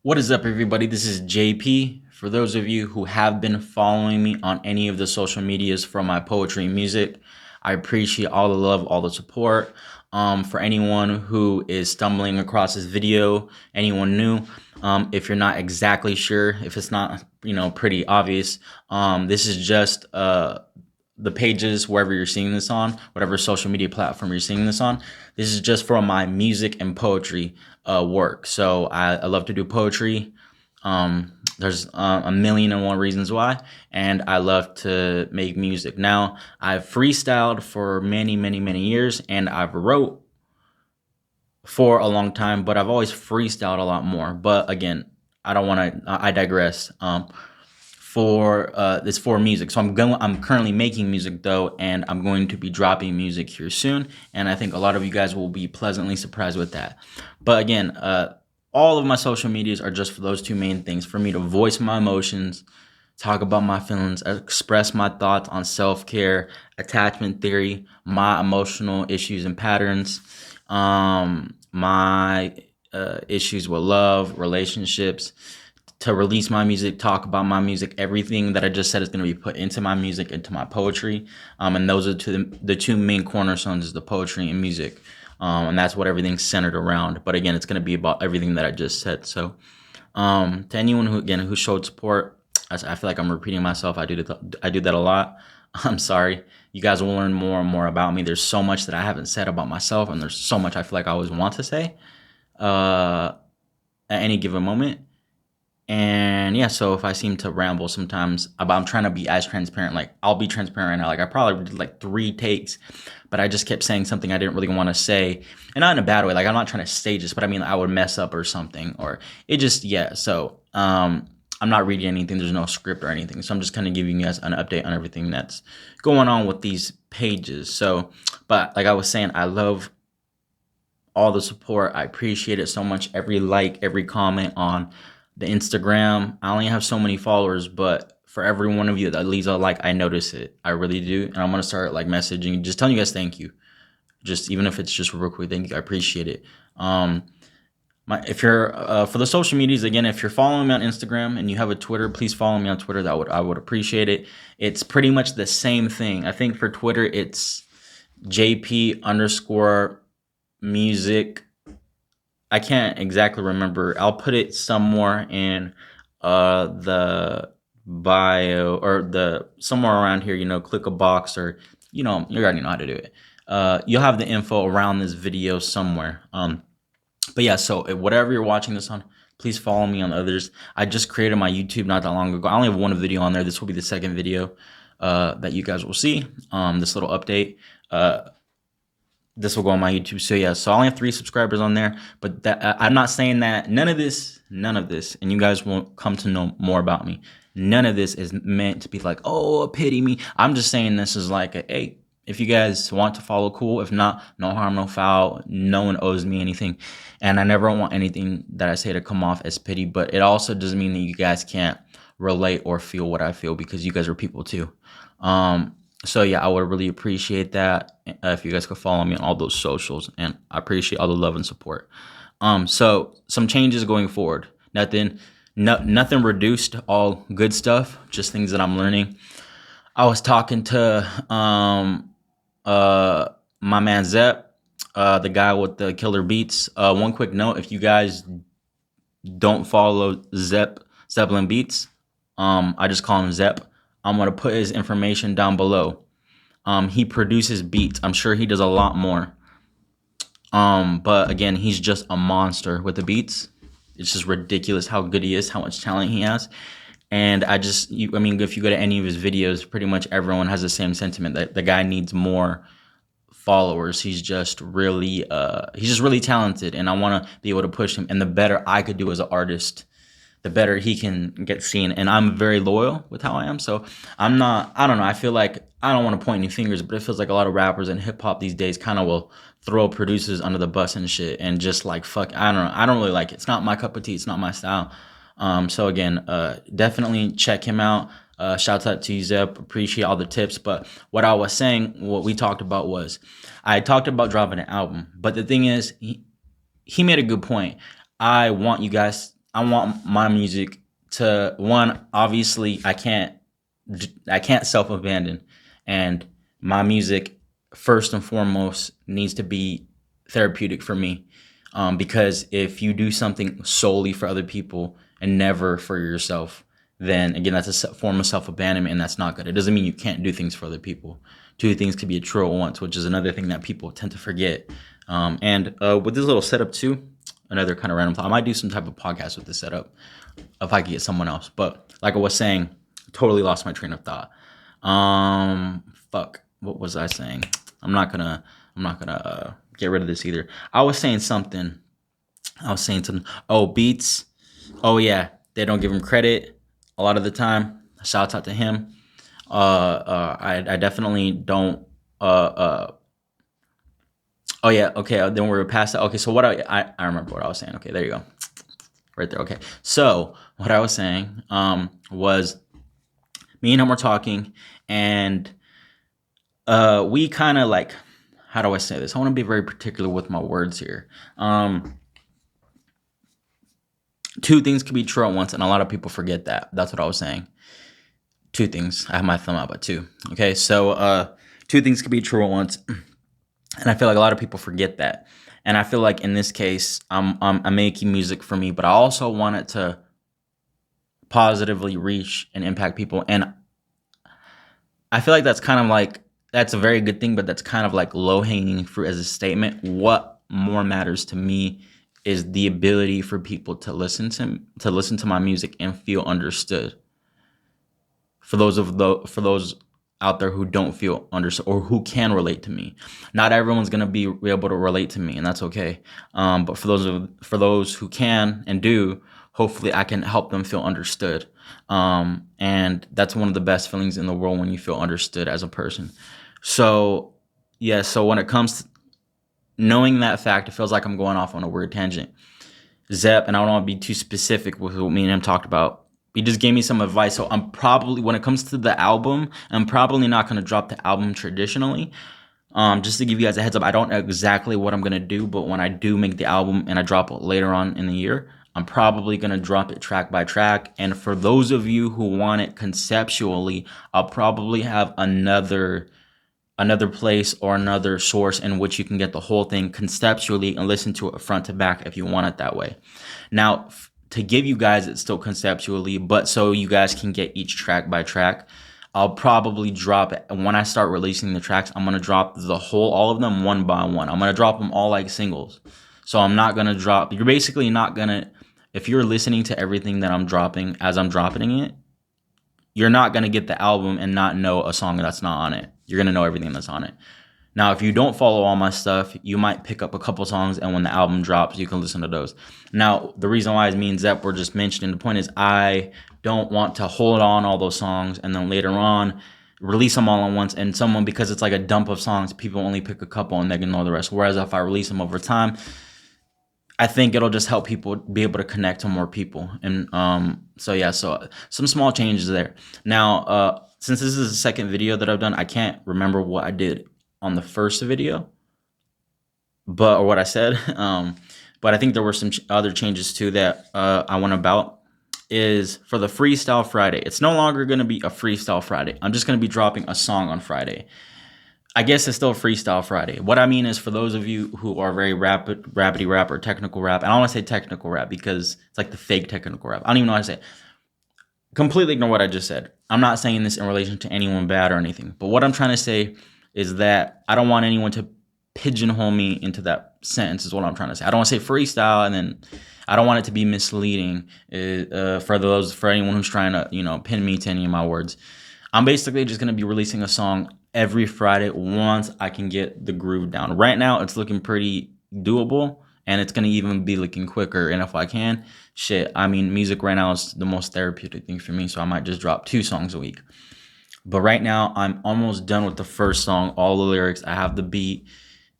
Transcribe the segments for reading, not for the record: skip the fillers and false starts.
What is up, everybody? This is JP. For those of you who have been following me on any of the social medias for my poetry and music, I appreciate all the love, all the support. For anyone who is stumbling across this video, anyone new, if you're not exactly sure, if it's not, pretty obvious, this is just the pages wherever you're seeing this on, whatever social media platform you're seeing this on. This is just for my music and poetry work. So I love to do poetry. There's a million and one reasons why, and I love to make music. Now, I've freestyled for many, many, many years, and I've wrote for a long time, but I've always freestyled a lot more. But again, I digress. It's for music. So I'm currently making music though, and I'm going to be dropping music here soon, and I think a lot of you guys will be pleasantly surprised with that. But again, all of my social medias are just for those two main things: for me to voice my emotions, talk about my feelings, express my thoughts on self-care, attachment theory, my emotional issues and patterns, my issues with love, relationships, to release my music, talk about my music. Everything that I just said is going to be put into my music, into my poetry. And those are the two main cornerstones, is the poetry and music. And that's what everything's centered around. But again, it's going to be about everything that I just said. So to anyone who showed support, I feel like I'm repeating myself. I do that a lot. I'm sorry. You guys will learn more and more about me. There's so much that I haven't said about myself, and there's so much I feel like I always want to say at any given moment. And yeah, so if I seem to ramble sometimes, I'm trying to be as transparent. Like, I'll be transparent right now. Like, I probably did like 3 takes, but I just kept saying something I didn't really want to say. And not in a bad way. Like, I'm not trying to stage this, but I mean, I would mess up or something, or it just, yeah. So I'm not reading anything. There's no script or anything. So I'm just kind of giving you guys an update on everything that's going on with these pages. So, but like I was saying, I love all the support. I appreciate it so much. Every like, every comment on the Instagram. I only have so many followers, but for every one of you that leaves a like, I notice it. I really do. And I'm going to start like messaging, just telling you guys thank you. Just even if it's just real quick, thank you. I appreciate it. If you're for the social medias, again, if you're following me on Instagram and you have a Twitter, please follow me on Twitter. I would appreciate it. It's pretty much the same thing. I think for Twitter, it's JP_music. I can't exactly remember. I'll put it somewhere in the bio, or somewhere around here, click a box, or you already know how to do it. You'll have the info around this video somewhere. But yeah, so whatever you're watching this on, please follow me on others. I just created my YouTube not that long ago. I only have one video on there. This will be the second video that you guys will see. This little update. This will go on my YouTube. So yeah, so I only have 3 subscribers on there, but I'm not saying that none of this, and you guys won't come to know more about me. None of this is meant to be like, oh, pity me. I'm just saying this is like, hey, if you guys want to follow, cool. If not, no harm, no foul. No one owes me anything. And I never want anything that I say to come off as pity, but it also doesn't mean that you guys can't relate or feel what I feel, because you guys are people too. So yeah, I would really appreciate that if you guys could follow me on all those socials, and I appreciate all the love and support. So some changes going forward. Nothing reduced, all good stuff, just things that I'm learning. I was talking to my man Zepp, the guy with the killer beats. One quick note: if you guys don't follow 𝘮𝘰𝘥𝘢𝘮𝘰𝘥𝘢, I just call him Zepp. I'm going to put his information down below. He produces beats. I'm sure he does a lot more. But again, he's just a monster with the beats. It's just ridiculous how good he is, how much talent he has. And if you go to any of his videos, pretty much everyone has the same sentiment, that the guy needs more followers. He's just really talented, and I want to be able to push him. And the better I could do as an artist, the better he can get seen. And I'm very loyal with how I am. So I don't know. I feel like, I don't want to point any fingers, but it feels like a lot of rappers and hip hop these days kind of will throw producers under the bus and shit, and just like, fuck, I don't know. I don't really like it. It's not my cup of tea. It's not my style. So again, definitely check him out. Shouts out to you, Zepp. Appreciate all the tips. But what I was saying, what we talked about was, I talked about dropping an album. But the thing is, he made a good point. I want you guys I want my music to, one, obviously I can't self-abandon, and my music first and foremost needs to be therapeutic for me, because if you do something solely for other people and never for yourself, then again, that's a form of self-abandonment, and that's not good. It doesn't mean you can't do things for other people. Two things can be true at once, which is another thing that people tend to forget. And with this little setup too, another kind of random thought, I might do some type of podcast with this setup if I could get someone else. But like I was saying, totally lost my train of thought. Fuck, what was I saying? I'm not gonna get rid of this either. I was saying something. Oh, Beats. Oh yeah, they don't give him credit a lot of the time. Shouts out to him. I definitely don't. Oh yeah, okay. Then we're past that. Okay, so what I remember what I was saying. Okay, there you go, right there. Okay, so what I was saying was me and him were talking, and we kind of like, how do I say this? I want to be very particular with my words here. Two things can be true at once, and a lot of people forget that. That's what I was saying. Two things. I have my thumb out, but two. Okay, so two things can be true at once, and I feel like a lot of people forget that. And I feel like in this case, I'm making music for me, but I also want it to positively reach and impact people. And I feel like that's kind of like, that's a very good thing, but that's kind of like low-hanging fruit as a statement. What more matters to me is the ability for people to listen to my music and feel understood. For those out there who don't feel understood or who can relate to me, not everyone's gonna be able to relate to me, and that's okay. But for those who can and do, hopefully I can help them feel understood. And that's one of the best feelings in the world, when you feel understood as a person. So yeah, so when it comes to knowing that fact, it feels like I'm going off on a weird tangent. Zepp, and I don't want to be too specific with what me and him talked about, he just gave me some advice. So I'm probably, when it comes to the album, I'm probably not going to drop the album traditionally. Just to give you guys a heads up, I don't know exactly what I'm going to do, but when I do make the album and I drop it later on in the year, I'm probably going to drop it track by track. And for those of you who want it conceptually, I'll probably have another place or another source in which you can get the whole thing conceptually and listen to it front to back if you want it that way. Now, to give you guys it still conceptually, but so you guys can get each track by track, I'll probably drop it. And when I start releasing the tracks, I'm going to drop all of them one by one. I'm going to drop them all like singles. So I'm not going to drop, you're basically not going to, if you're listening to everything that I'm dropping as I'm dropping it, you're not going to get the album and not know a song that's not on it. You're going to know everything that's on it. Now, if you don't follow all my stuff, you might pick up a couple songs, and when the album drops, you can listen to those. Now, the reason why me and Zepp were just mentioning, the point is I don't want to hold on all those songs and then later on release them all at once, and because it's like a dump of songs, people only pick a couple and they can know the rest. Whereas if I release them over time, I think it'll just help people be able to connect to more people. And so yeah, so some small changes there. Now, since this is the second video that I've done, I can't remember what I did on the first video, or what I said. But I think there were some other changes too that I went about. Is for the Freestyle Friday, it's no longer going to be a Freestyle Friday. I'm just going to be dropping a song on Friday. I guess it's still a Freestyle Friday. What I mean is, for those of you who are very rapidy rap or technical rap, and I don't want to say technical rap because it's like the fake technical rap. I don't even know how to say it. Completely ignore what I just said. I'm not saying this in relation to anyone bad or anything. But what I'm trying to say is that I don't want anyone to pigeonhole me into that sentence, is what I'm trying to say. I don't want to say freestyle, and then I don't want it to be misleading for anyone who's trying to, pin me to any of my words. I'm basically just going to be releasing a song every Friday once I can get the groove down. Right now, it's looking pretty doable, and it's going to even be looking quicker. And if I can, music right now is the most therapeutic thing for me, so I might just drop 2 songs a week. But right now, I'm almost done with the first song, all the lyrics. I have the beat.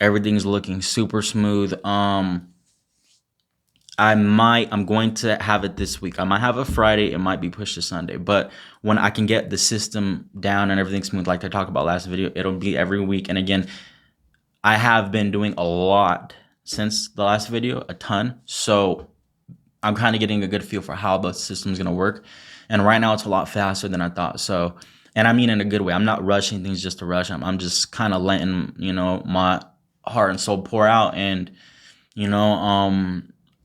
Everything's looking super smooth. I'm going to have it this week. I might have a Friday. It might be pushed to Sunday. But when I can get the system down and everything smooth, like I talked about last video, it'll be every week. And again, I have been doing a lot since the last video, a ton. So I'm kind of getting a good feel for how the system's gonna work. And right now it's a lot faster than I thought. So, and I mean in a good way. I'm not rushing things just to rush. I'm just kind of letting, my heart and soul pour out. And,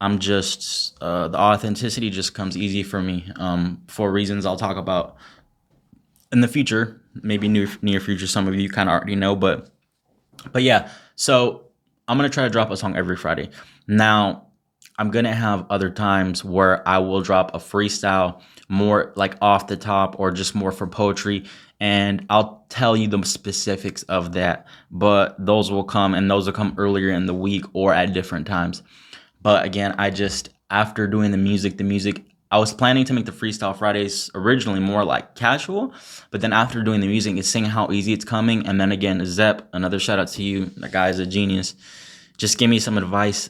I'm just, the authenticity just comes easy for me, for reasons I'll talk about in the future, maybe near future. Some of you kind of already know, but yeah. So I'm going to try to drop a song every Friday. Now, I'm going to have other times where I will drop a freestyle more like off the top or just more for poetry. And I'll tell you the specifics of that. But those will come, and those will come earlier in the week or at different times. But again, after doing the music, I was planning to make the Freestyle Fridays originally more like casual. But then after doing the music and seeing how easy it's coming. And then again, Zepp, another shout out to you. That guy is a genius. Just give me some advice.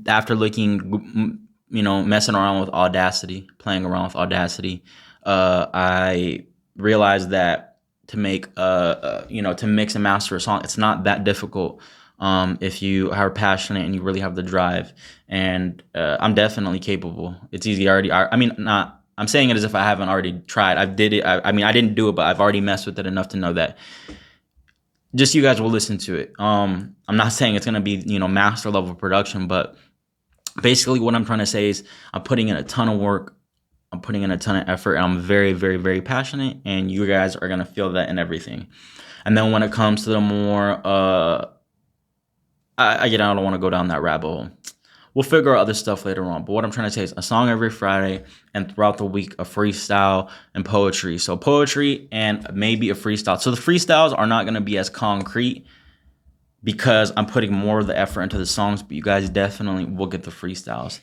After looking, messing around with Audacity, playing around with Audacity, I realized that to make, to mix and master a song, it's not that difficult if you are passionate and you really have the drive. And I'm definitely capable. It's easy already. I'm saying it as if I haven't already tried. I did it. I didn't do it, but I've already messed with it enough to know that just you guys will listen to it. I'm not saying it's going to be, master level production, but basically what I'm trying to say is I'm putting in a ton of work. I'm putting in a ton of effort, and I'm very, very, very passionate, and you guys are going to feel that in everything. And then when it comes to the more, I don't want to go down that rabbit hole. We'll figure out other stuff later on. But what I'm trying to say is a song every Friday, and throughout the week, a freestyle and poetry. So poetry and maybe a freestyle. So the freestyles are not going to be as concrete because I'm putting more of the effort into the songs, but you guys definitely will get the freestyles.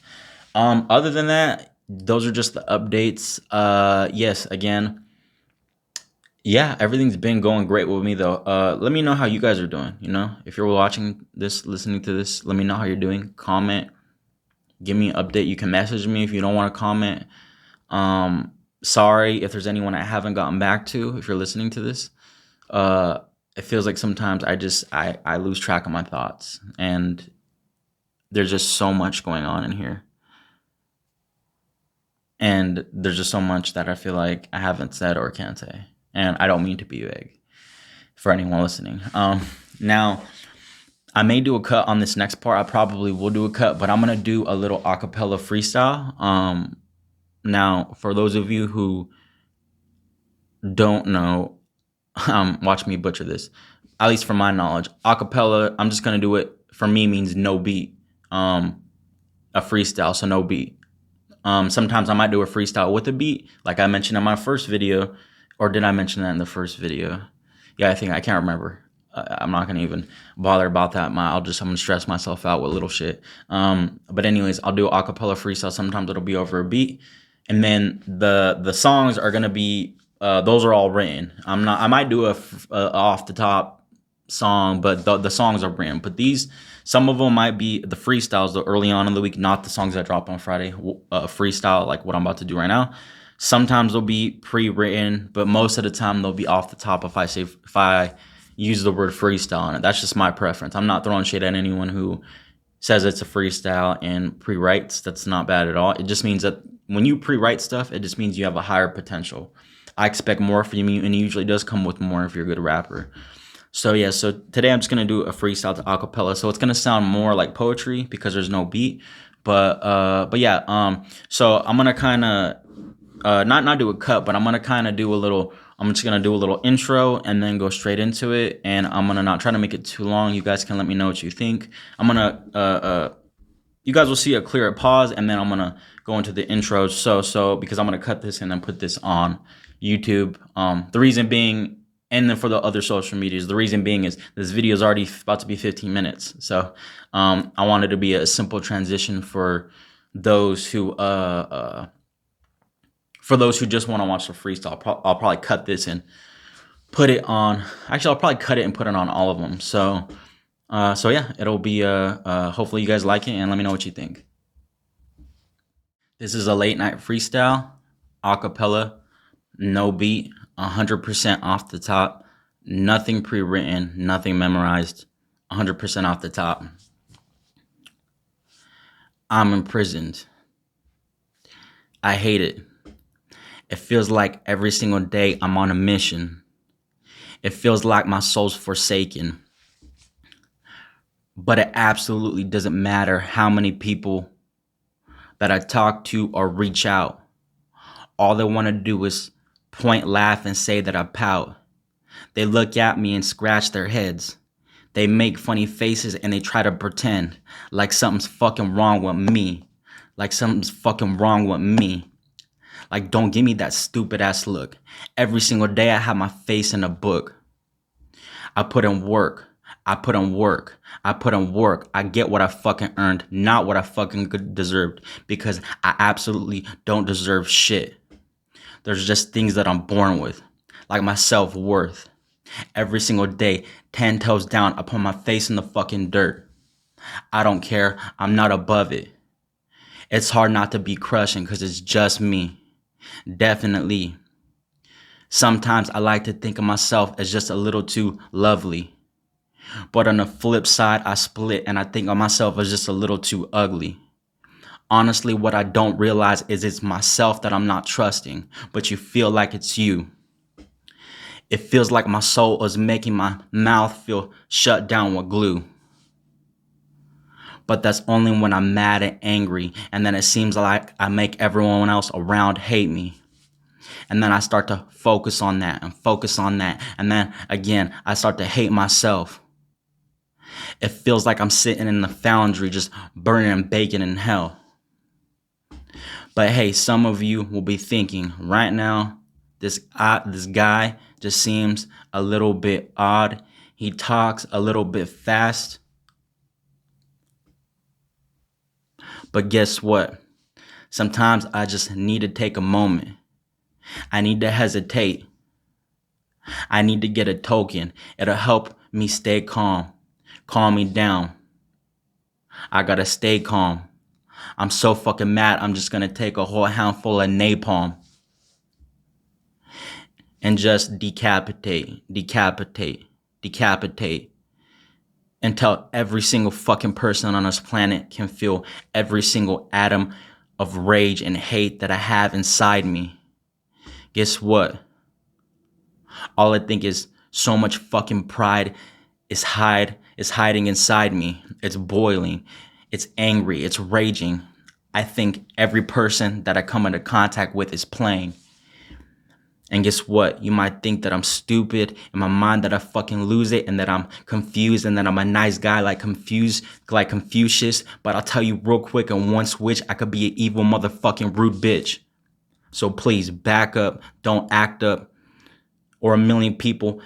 Other than that, those are just the updates. Yes, again, yeah, everything's been going great with me though. Let me know how you guys are doing. If you're watching this, listening to this, let me know how you're doing. Comment, give me an update. You can message me if you don't want to comment. Sorry if there's anyone I haven't gotten back to. If you're listening to this, it feels like sometimes I lose track of my thoughts, and there's just so much going on in here. And there's just so much that I feel like I haven't said or can't say. And I don't mean to be vague for anyone listening. Now, I may do a cut on this next part. I probably will do a cut, but I'm going to do a little acapella freestyle. Now, for those of you who don't know, watch me butcher this. At least from my knowledge, acapella, I'm just going to do it, for me, means no beat. A freestyle, so no beat. Sometimes I might do a freestyle with a beat, like I mentioned in my first video, or did I mention that in the first video? Yeah, I can't remember. I'm not gonna even bother about that. I'm gonna stress myself out with little shit. But anyways, I'll do an acapella freestyle. Sometimes it'll be over a beat, and then the songs are gonna be those are all written. I might do a off the top song, but the songs are written. But some of them might be the freestyles, the early on in the week, not the songs that drop on Friday. Freestyle, like what I'm about to do right now. Sometimes they'll be pre-written, but most of the time they'll be off the top if I use the word freestyle on it. That's just my preference. I'm not throwing shade at anyone who says it's a freestyle and pre-writes. That's not bad at all. It just means that when you pre-write stuff, it just means you have a higher potential. I expect more from you, and it usually does come with more if you're a good rapper. So yeah, so today I'm just gonna do a freestyle to acapella. So it's gonna sound more like poetry because there's no beat. But yeah, so I'm gonna kind of not do a cut, but I'm gonna kind of do a little. I'm just gonna do a little intro and then go straight into it. And I'm gonna not try to make it too long. You guys can let me know what you think. I'm gonna you guys will see a clear pause, and then I'm gonna go into the intro. So because I'm gonna cut this and then put this on YouTube. The reason being. And then for the other social medias, the reason being is this video is already about to be 15 minutes. So I wanted to be a simple transition for those who just want to watch the freestyle. I'll probably cut this and put it on. Actually, I'll probably cut it and put it on all of them. So yeah, it'll be hopefully you guys like it, and let me know what you think. This is a late night freestyle, acapella, no beat. 100% off the top, nothing pre-written, nothing memorized, 100% off the top. I'm imprisoned. I hate it. It feels like every single day I'm on a mission. It feels like my soul's forsaken. But it absolutely doesn't matter how many people that I talk to or reach out. All they want to do is point, laugh, and say that I pout. They look at me and scratch their heads. They make funny faces and they try to pretend like something's fucking wrong with me. Like something's fucking wrong with me. Like, don't give me that stupid ass look. Every single day I have my face in a book. I put in work. I put in work. I put in work. I get what I fucking earned, not what I fucking deserved, because I absolutely don't deserve shit. There's just things that I'm born with, like my self-worth. Every single day, 10 toes down, I put my face in the fucking dirt. I don't care. I'm not above it. It's hard not to be crushing because it's just me. Definitely. Sometimes I like to think of myself as just a little too lovely. But on the flip side, I split and I think of myself as just a little too ugly. Honestly, what I don't realize is it's myself that I'm not trusting, but you feel like it's you. It feels like my soul is making my mouth feel shut down with glue. But that's only when I'm mad and angry, and then it seems like I make everyone else around hate me. And then I start to focus on that and focus on that, and then again, I start to hate myself. It feels like I'm sitting in the foundry just burning and baking in hell. But hey, some of you will be thinking right now, this guy just seems a little bit odd. He talks a little bit fast. But guess what? Sometimes I just need to take a moment. I need to hesitate. I need to get a token. It'll help me stay calm. Calm me down. I gotta stay calm. I'm so fucking mad, I'm just gonna take a whole handful of napalm and just decapitate until every single fucking person on this planet can feel every single atom of rage and hate that I have inside me. Guess what? All I think is so much fucking pride is hiding inside me. It's boiling. It's angry. It's raging. I think every person that I come into contact with is playing. And guess what? You might think that I'm stupid in my mind, that I fucking lose it, and that I'm confused, and that I'm a nice guy like Confucius. But I'll tell you real quick, in one switch, I could be an evil motherfucking rude bitch. So please back up. Don't act up. Or a million people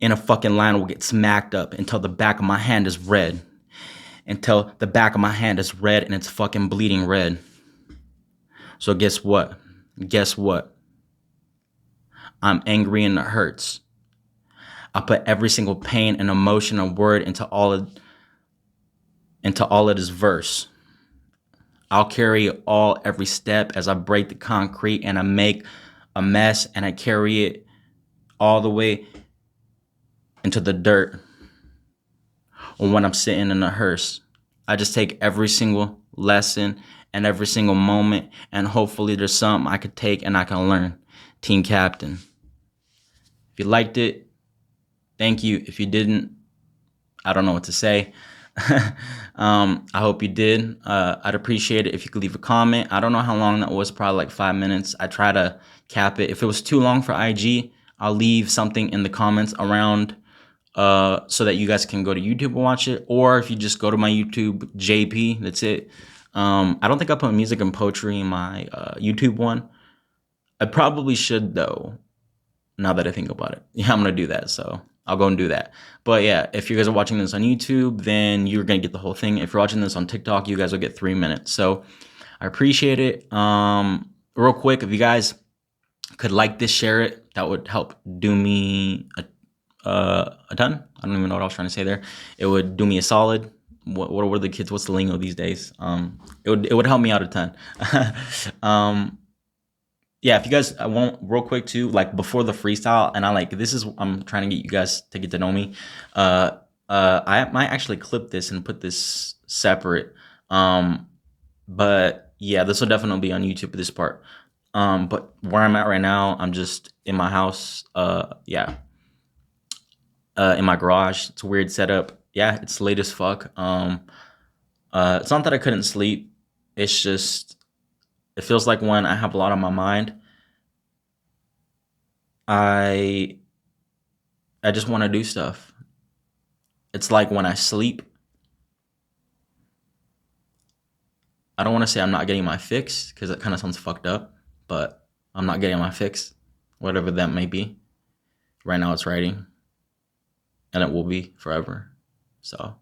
in a fucking line will get smacked up until the back of my hand is red. Until the back of my hand is red and it's fucking bleeding red. So guess what? Guess what? I'm angry and it hurts. I put every single pain and emotion and word into all of this verse. I'll carry it all every step as I break the concrete and I make a mess, and I carry it all the way into the dirt. Or when I'm sitting in a hearse, I just take every single lesson and every single moment, and hopefully there's something I could take and I can learn. Team Captain. If you liked it, thank you. If you didn't, I don't know what to say. I hope you did. I'd appreciate it if you could leave a comment. I don't know how long that was, probably like 5 minutes. I try to cap it. If it was too long for IG, I'll leave something in the comments around so that you guys can go to YouTube and watch it. Or if you just go to my YouTube, JP, that's it. I don't think I put music and poetry in my YouTube one. I probably should, though, now that I think about it. Yeah, I'm going to do that, so I'll go and do that. But yeah, if you guys are watching this on YouTube, then you're going to get the whole thing. If you're watching this on TikTok, you guys will get 3 minutes. So I appreciate it. Real quick, if you guys could like this, share it, that would help do me a ton. I don't even know what I was trying to say there. It would do me a solid. What were the kids? What's the lingo these days? It would help me out a ton. Yeah, if you guys, I want real quick too, like before the freestyle, and I'm trying to get you guys to get to know me. I might actually clip this and put this separate. But yeah, this will definitely be on YouTube for this part. But where I'm at right now, I'm just in my house. Yeah, in my garage. It's a weird setup. Yeah, it's late as fuck. It's not that I couldn't sleep. It's just it feels like when I have a lot on my mind, I I just want to do stuff. It's like when I sleep, I don't want to say I'm not getting my fix because that kind of sounds fucked up, but I'm not getting my fix, whatever that may be. Right now it's writing, and it will be forever. So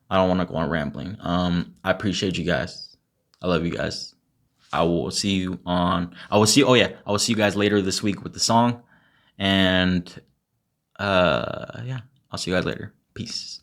I don't want to go on rambling. I appreciate you guys. I love you guys. I will see you on. I will see. Oh yeah, I will see you guys later this week with the song, and yeah, I'll see you guys later. Peace.